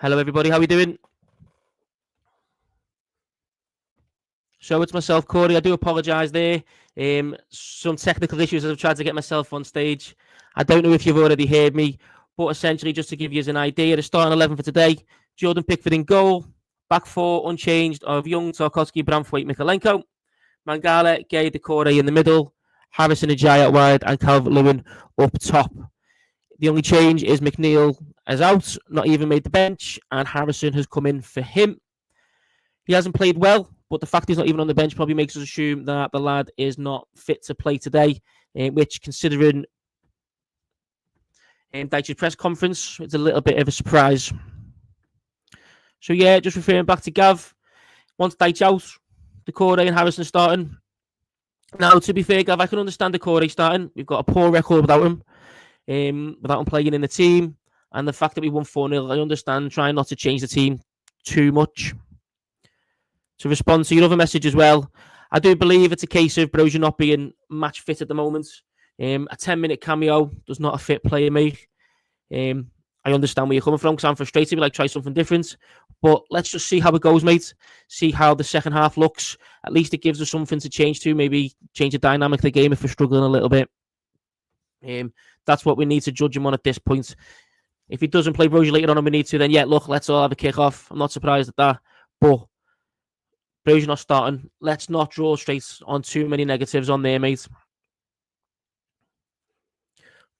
Hello, everybody. How are we doing? So it's myself, Corey. I do apologise there. Some technical issues as I've tried to get myself on stage. I don't know if you've already heard me, but essentially, just to give you an idea, the starting 11 for today: Jordan Pickford in goal, back four unchanged of Young, Tarkowski, Branthwaite, Mikalenko, Mangala, Gay, Decore in the middle, Harrison Ajayi out wide, and Calvert-Lewin up top. The only change is McNeil is out, not even made the bench, and Harrison has come in for him. He hasn't played well, but the fact he's not even on the bench probably makes us assume that the lad is not fit to play today, which, considering Dyche's press conference, it's a little bit of a surprise. So, yeah, just referring back to Gav, once Dyche out, Decore and Harrison starting. Now, to be fair, Gav, I can understand Decore starting. We've got a poor record without him playing in the team. And the fact that we won 4-0, I understand trying not to change the team too much. To respond to your other message as well, I do believe it's a case of Brozier not being match fit at the moment. A 10-minute cameo does not a fit player make. I understand where you're coming from because I'm frustrated. We like try something different. But let's just see how it goes, mate. See how the second half looks. At least it gives us something to change to. Maybe change the dynamic of the game if we're struggling a little bit. That's what we need to judge him on at this point. If he doesn't play Brozier later on and we need to, then yeah, look, let's all have a kick-off. I'm not surprised at that. But Brozier not starting. Let's not draw straight on too many negatives on there, mate.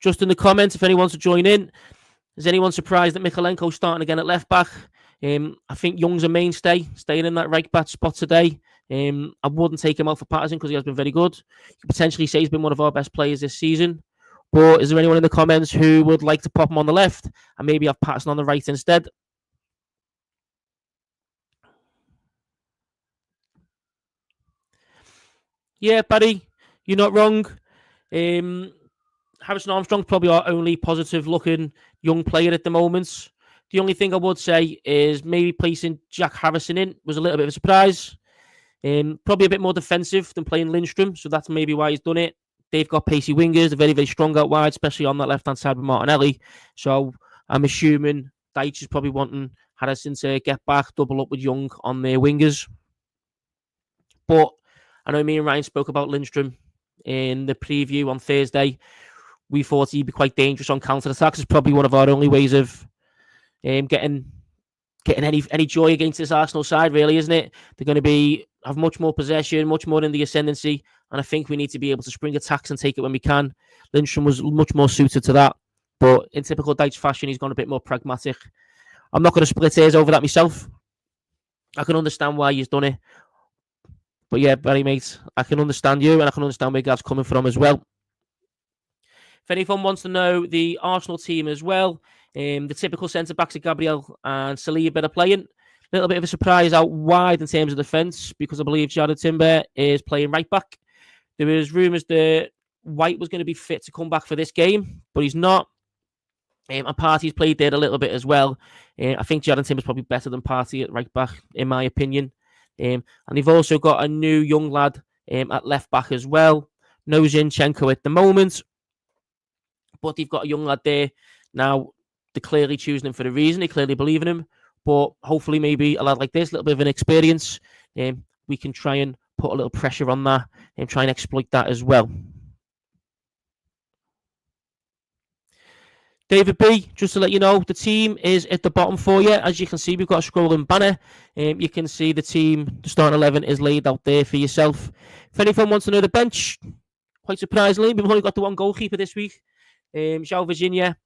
Just in the comments, if anyone wants to join in, is anyone surprised that Mikalenko's starting again at left back? I think Young's a mainstay, staying in that right back spot today. I wouldn't take him out for Patterson because he has been very good. You could potentially say he's been one of our best players this season. But is there anyone in the comments who would like to pop him on the left and maybe have Patterson on the right instead? Yeah, Barry, you're not wrong. Harrison Armstrong's probably our only positive-looking young player at the moment. The only thing I would say is maybe placing Jack Harrison in was a little bit of a surprise. Probably a bit more defensive than playing Lindstrom, so that's maybe why he's done it. They've got pacey wingers. They're very, very strong out wide, especially on that left-hand side with Martinelli. So I'm assuming Dyche is probably wanting Harrison to get back, double up with Young on their wingers. But I know me and Ryan spoke about Lindstrom in the preview on Thursday. We thought he'd be quite dangerous on counter-attacks. It's probably one of our only ways of getting any joy against this Arsenal side, really, isn't it? They're going to have much more possession, much more in the ascendancy, and I think we need to be able to spring attacks and take it when we can. Lindstrom was much more suited to that, but in typical Dyche fashion, he's gone a bit more pragmatic. I'm not going to split hairs over that myself. I can understand why he's done it. But yeah, Barry, mate, I can understand you, and I can understand where Gav's coming from as well. If anyone wants to know the Arsenal team as well, the typical centre-backs are Gabriel and Saliba are playing. A little bit of a surprise out wide in terms of defence because I believe Jadon Timber is playing right back. There was rumours that White was going to be fit to come back for this game, but he's not. And Partey's played there a little bit as well. I think Jadon Timber's probably better than Partey at right back, in my opinion. And they've also got a new young lad at left back as well. No Zinchenko at the moment. But they've got a young lad there. Now, they're clearly choosing him for a reason. They clearly believe in him. But hopefully maybe a lad like this, a little bit of an experience, we can try and put a little pressure on that and try and exploit that as well. David B, just to let you know, the team is at the bottom for you. As you can see, we've got a scrolling banner. You can see the team, the starting 11 is laid out there for yourself. If anyone wants to know the bench, quite surprisingly, we've only got the one goalkeeper this week. João Virginia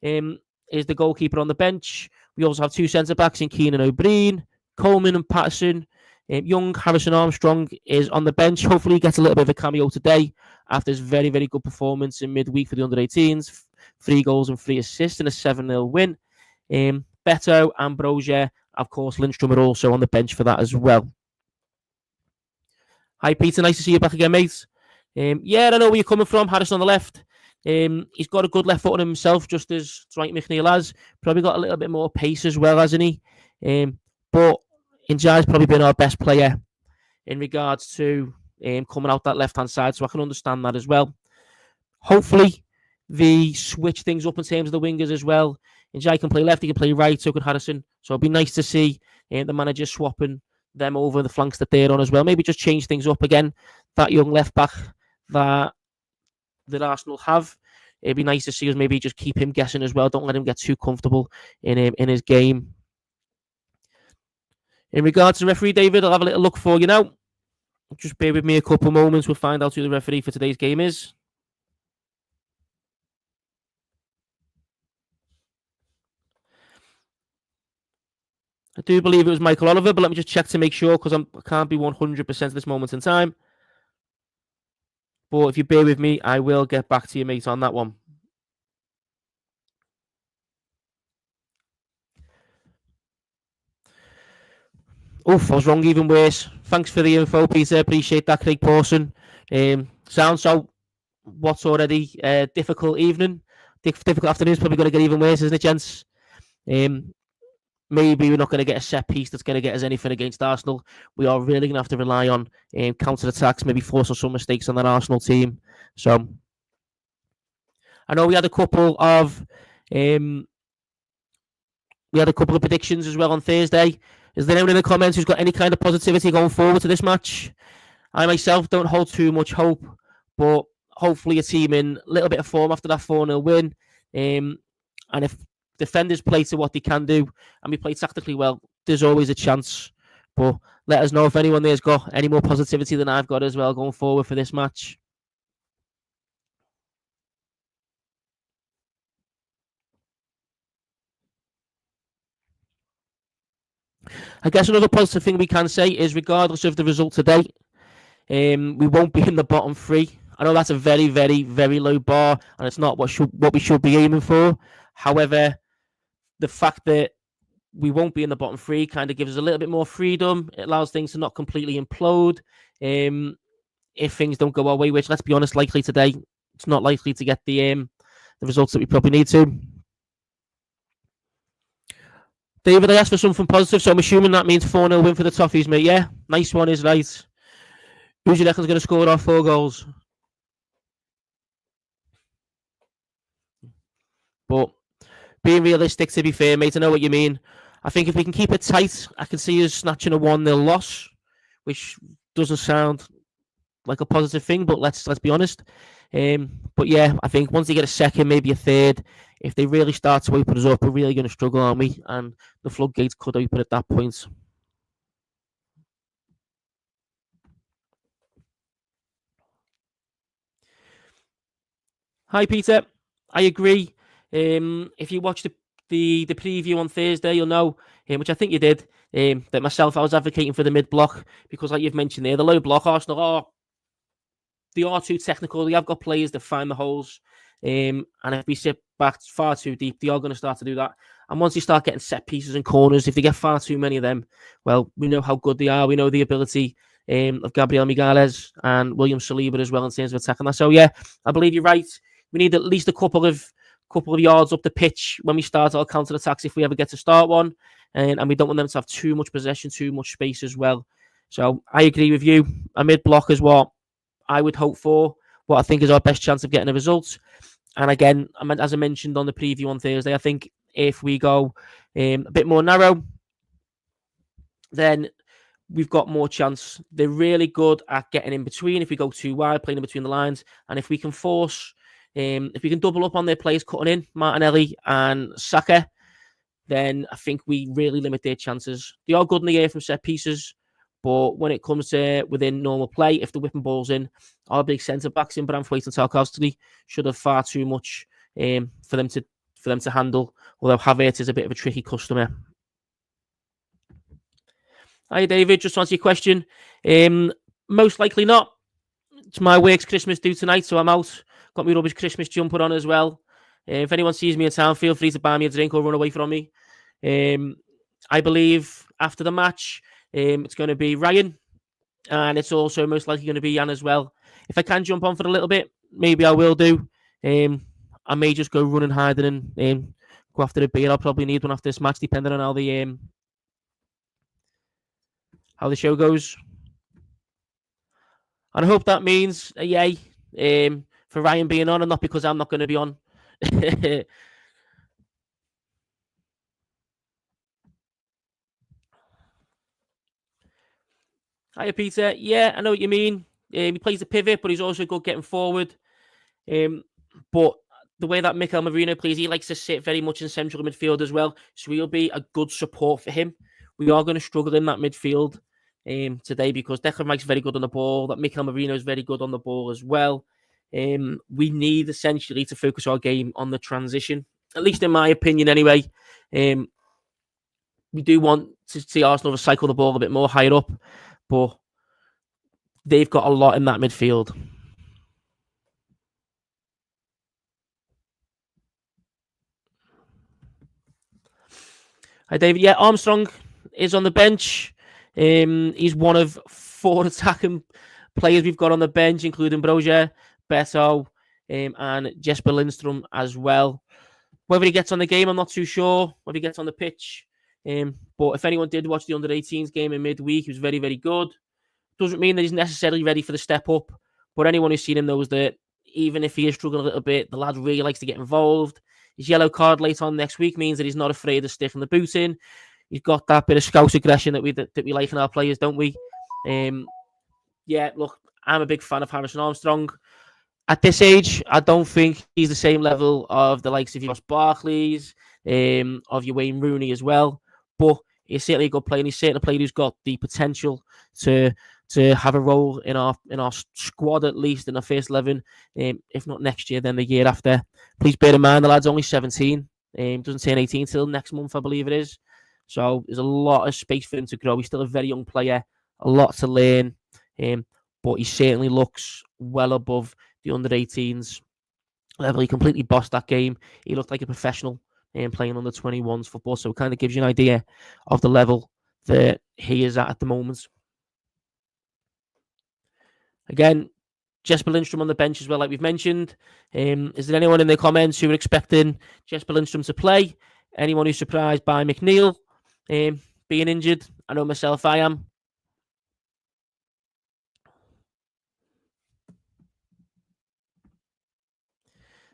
is the goalkeeper on the bench. We also have two centre-backs in Keane and O'Brien, Coleman and Patterson. Young Harrison Armstrong is on the bench. Hopefully he gets a little bit of a cameo today after his very, very good performance in midweek for the under-18s. 3 goals and 3 assists in a 7-0 win. Beto and Brozier, of course, Lindstrom are also on the bench for that as well. Hi, Peter. Nice to see you back again, mate. Yeah, I know where you're coming from. Harrison on the left. He's got a good left foot on himself, just as Dwight McNeil has. Probably got a little bit more pace as well, hasn't he? But Njai's probably been our best player in regards to coming out that left-hand side, so I can understand that as well. Hopefully, they switch things up in terms of the wingers as well. Njai can play left, he can play right, so can Harrison. So it'd be nice to see the manager swapping them over the flanks that they're on as well. Maybe just change things up again. That young left back that Arsenal have. It'd be nice to see us maybe just keep him guessing as well. Don't let him get too comfortable in his game. In regards to the referee, David, I'll have a little look for you now. Just bear with me a couple of moments. We'll find out who the referee for today's game is. I do believe it was Michael Oliver, but let me just check to make sure because I can't be 100% at this moment in time. But if you bear with me, I will get back to you, mate, on that one. Oof, I was wrong even worse. Thanks for the info, Peter. Appreciate that, Craig Pawson. Sounds so what's already a difficult evening. Difficult afternoon's probably going to get even worse, isn't it, gents? Maybe we're not going to get a set piece that's going to get us anything against Arsenal. We are really going to have to rely on counter-attacks, maybe force some mistakes on that Arsenal team. So I know we had a couple of predictions as well on Thursday. Is there anyone in the comments who's got any kind of positivity going forward to this match? I myself don't hold too much hope, but hopefully a team in a little bit of form after that 4-0 win. And if defenders play to what they can do and we play tactically well, there's always a chance. But let us know if anyone there's got any more positivity than I've got as well going forward for this match. I guess another positive thing we can say is regardless of the result today, we won't be in the bottom three. I know that's a very, very, very low bar and it's not what we should be aiming for. However, the fact that we won't be in the bottom three kind of gives us a little bit more freedom. It allows things to not completely implode. If things don't go our way, which, let's be honest, likely today, it's not likely to get the results that we probably need to. David, I asked for something positive, so I'm assuming that means 4-0 win for the Toffees, mate. Yeah, nice one is right. Who do you reckon's going to score our 4 goals? But being realistic, to be fair, mate, I know what you mean. I think if we can keep it tight, I can see us snatching a 1-0 loss, which doesn't sound like a positive thing, but let's be honest. But yeah, I think once they get a second, maybe a third, if they really start to open us up, we're really going to struggle, aren't we? And the floodgates could open at that point. Hi, Peter. I agree. If you watch the preview on Thursday, you'll know, which I think you did, that myself, I was advocating for the mid-block because, like you've mentioned there, the low block, Arsenal they are too technical. They have got players that find the holes. And if we sit back far too deep, they are going to start to do that. And once you start getting set pieces and corners, if they get far too many of them, well, we know how good they are. We know the ability of Gabriel Migueles and William Saliba as well in terms of attacking that. So yeah, I believe you're right. We need at least a couple of yards up the pitch when we start our counter attacks if we ever get to start one, and we don't want them to have too much possession, too much space as well. So I agree with you. A mid block is what I would hope for, what I think is our best chance of getting a result. And again, as I mentioned on the preview on Thursday, I think if we go a bit more narrow, then we've got more chance. They're really good at getting in between. If we go too wide, playing in between the lines, and if we can force, if we can double up on their players cutting in, Martinelli and Saka, then I think we really limit their chances. They are good in the air from set pieces, but when it comes to within normal play, if the whipping ball's in, our big centre backs in Branthwaite and Tarkowski should have far too much for them to handle. Although Havertz is a bit of a tricky customer. Hi, David. Just to answer your question, most likely not. It's my work's Christmas due tonight, so I'm out. Got my rubbish Christmas jumper on as well. If anyone sees me in town, feel free to buy me a drink or run away from me. I believe after the match, it's going to be Ryan, and it's also most likely going to be Jan as well. If I can jump on for a little bit, maybe I will do. I may just go run and hide and go after a beer. I'll probably need one after this match, depending on how the show goes. And I hope that means a yay for Ryan being on, and not because I'm not going to be on. Hiya, Peter. Yeah, I know what you mean. He plays the pivot, but he's also good getting forward. But the way that Mikel Merino plays, he likes to sit very much in central midfield as well. So he'll be a good support for him. We are going to struggle in that midfield today because Declan Rice's very good on the ball. That Mikel Merino is very good on the ball as well. We need essentially to focus our game on the transition, at least in my opinion anyway. We do want to see Arsenal recycle the ball a bit more higher up, but they've got a lot in that midfield. Hi, David. Yeah, Armstrong is on the bench. He's one of 4 attacking players we've got on the bench, including Brozier, Beto, and Jesper Lindstrom as well. Whether he gets on the game, I'm not too sure. Whether he gets on the pitch. But if anyone did watch the under-18s game in midweek, he was very, very good. Doesn't mean that he's necessarily ready for the step up, but anyone who's seen him knows that even if he is struggling a little bit, the lad really likes to get involved. His yellow card late on next week means that he's not afraid of sticking the boot in. He's got that bit of scout aggression that we like in our players, don't we? Yeah, look, I'm a big fan of Harrison Armstrong. At this age, I don't think he's the same level of the likes of Ross Barkley's, of your Wayne Rooney as well. But he's certainly a good player, and he's certainly a player who's got the potential to have a role in our squad, at least in the first 11. If not next year, then the year after. Please bear in mind the lad's only 17. Doesn't turn 18 till next month, I believe it is. So there's a lot of space for him to grow. He's still a very young player, a lot to learn. But he certainly looks well above the under-18s level. He completely bossed that game. He looked like a professional playing under 21s football. So it kind of gives you an idea of the level that he is at the moment. Again, Jesper Lindstrom on the bench as well, like we've mentioned. Is there anyone in the comments who are expecting Jesper Lindstrom to play? Anyone who's surprised by McNeil being injured? I know myself, I am.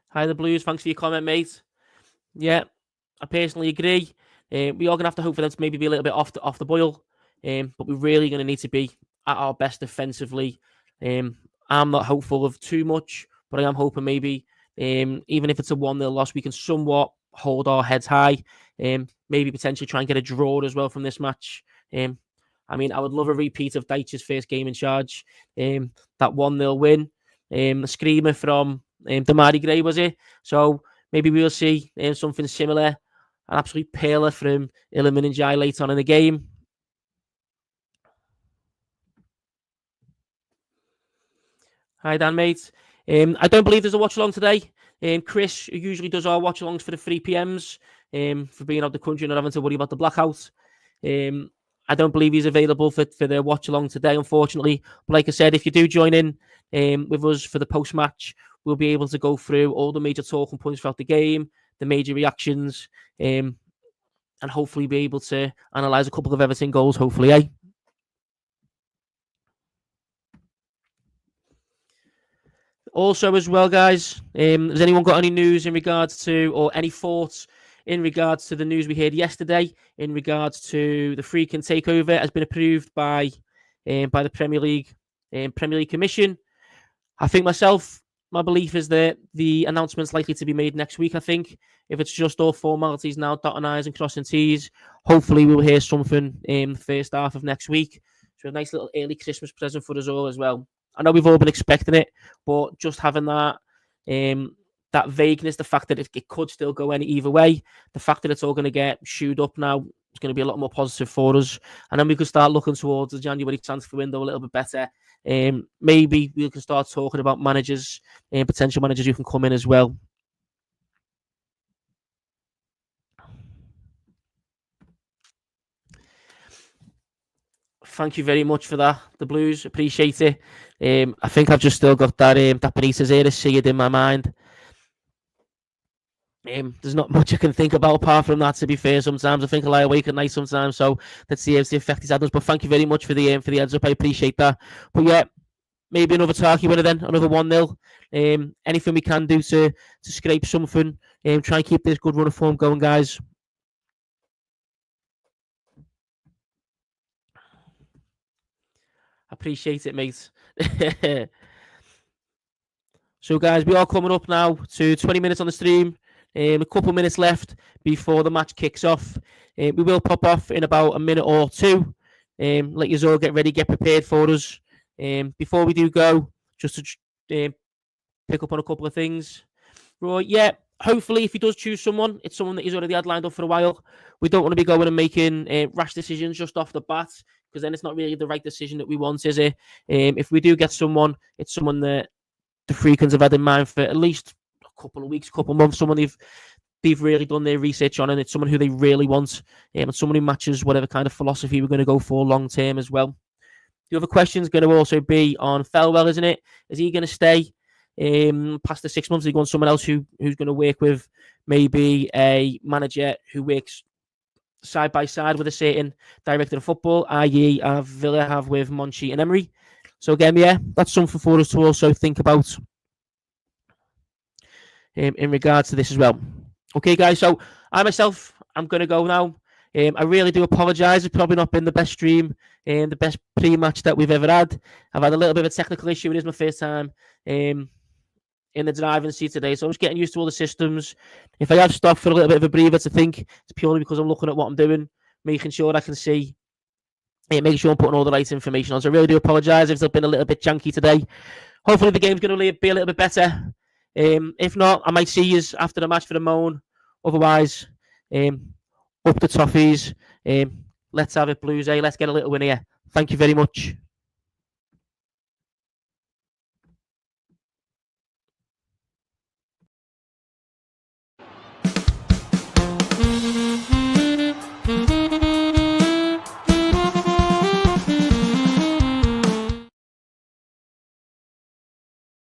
Hi, the Blues. Thanks for your comment, mate. Yeah, I personally agree. We are going to have to hope for them to maybe be a little bit off the boil, but we're really going to need to be at our best defensively. I'm not hopeful of too much, but I am hoping maybe, even if it's a 1-0 loss, we can somewhat hold our heads high. Maybe potentially try and get a draw as well from this match. I mean, I would love a repeat of Deitch's first game in charge. That 1-0 win. The screamer from Damari Gray, was it? So maybe we'll see something similar. An absolute peeler from Iliman Ndiaye late on in the game. Hi, Dan, mate. I don't believe there's a watch along today. Chris, who usually does our watch alongs for the 3 PMs, for being out of the country and not having to worry about the blackout. I don't believe he's available for the watch along today, unfortunately. But like I said, if you do join in with us for the post match, we'll be able to go through all the major talking points throughout the game, the major reactions, and hopefully be able to analyse a couple of Everton goals, hopefully, eh? Also, as well, guys, has anyone got any news in regards to, or any thoughts in regards to the news we heard yesterday in regards to the Freakin takeover has been approved by the Premier League Commission? I think myself, my belief is that the announcement's likely to be made next week. I think if it's just all formalities now, dotting I's and crossing T's, hopefully we'll hear something in the first half of next week. So a nice little early Christmas present for us all as well. I know we've all been expecting it, but just having that that vagueness, the fact that it could still go either way, the fact that it's all going to get shooed up now is going to be a lot more positive for us. And then we could start looking towards the January transfer window a little bit better. Maybe we can start talking about managers and potential managers who can come in as well. Thank you very much for that, the Blues. Appreciate it. I think I've just still got that Benitez era seared in my mind. There's not much I can think about apart from that, to be fair. Sometimes I think I lie awake at night sometimes, so let's see the effect he's had on us. But thank you very much for the heads up. I appreciate that. But yeah, maybe another Tarky winner then, another 1-0. Anything we can do to scrape something, try and keep this good run of form going, guys. Appreciate it, mate. So, guys, we are coming up now to 20 minutes on the stream. A couple of minutes left before the match kicks off. We will pop off in about a minute or two. Let you all get ready, get prepared for us. Before we do go, just to pick up on a couple of things. Right, yeah, hopefully if he does choose someone, it's someone that he's already had lined up for a while. We don't want to be going and making rash decisions just off the bat, because then it's not really the right decision that we want, is it? If we do get someone, it's someone that the Freakins have had in mind for at least a couple of weeks, couple of months, someone they've really done their research on, and it's someone who they really want, and someone who matches whatever kind of philosophy we're going to go for long term as well. The other question is going to also be on Felwell, isn't it? Is he going to stay past the 6 months? Is he going someone else who's going to work with maybe a manager who works side by side with a certain director of football, i.e. Villa have with Monchi and Emery? So again, yeah, that's something for us to also think about in regards to this as well. Okay, guys, so I'm going to go now. I really do apologise. It's probably not been the best stream and the best pre-match that we've ever had. I've had a little bit of a technical issue. It is my first time in the driving seat today, so I'm just getting used to all the systems. If I have stopped for a little bit of a breather to think, it's purely because I'm looking at what I'm doing, making sure I can see, making sure I'm putting all the right information on. So I really do apologise if it's been a little bit janky today. Hopefully the game's going to be a little bit better. If not, I might see you after the match for the moan. Otherwise, up the Toffees. Let's have it, Blues. Let's get a little win here. Thank you very much.